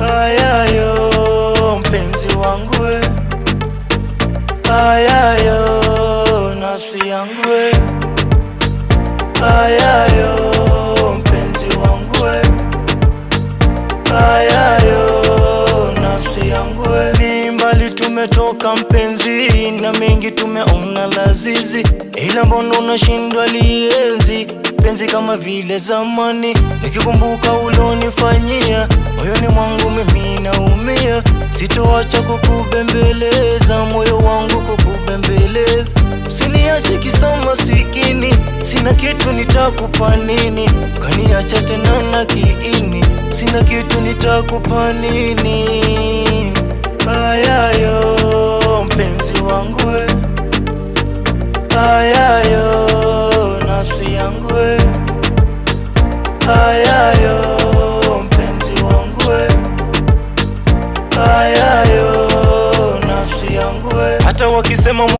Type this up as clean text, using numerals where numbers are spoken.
Ayayo mpenzi wangu we, ayayo nafsi yangu we, ayayo mpenzi wangu we, ayayo nafsi yangu we. Ni mbali tumetoka mpenzi, na mengi tumeona lazizi, ila mbona unashindwa lienzi penzi kama vile zamani? Nikikumbuka ulonifanyia, moyoni mwangu mimi naumia. Sitoacha kukubembeleza, moyo wangu kukubembeleza. Usiniache kisa masikini, sina kitu nitakupa nini? Kaniacha tena na kiini, sina kitu nitakupa nini? Ayayo mpenzi wangu we, ayayo nafsi yangu we, ayayo mpenzi wangu we, ayayo nafsi yangu we. Hata wakisema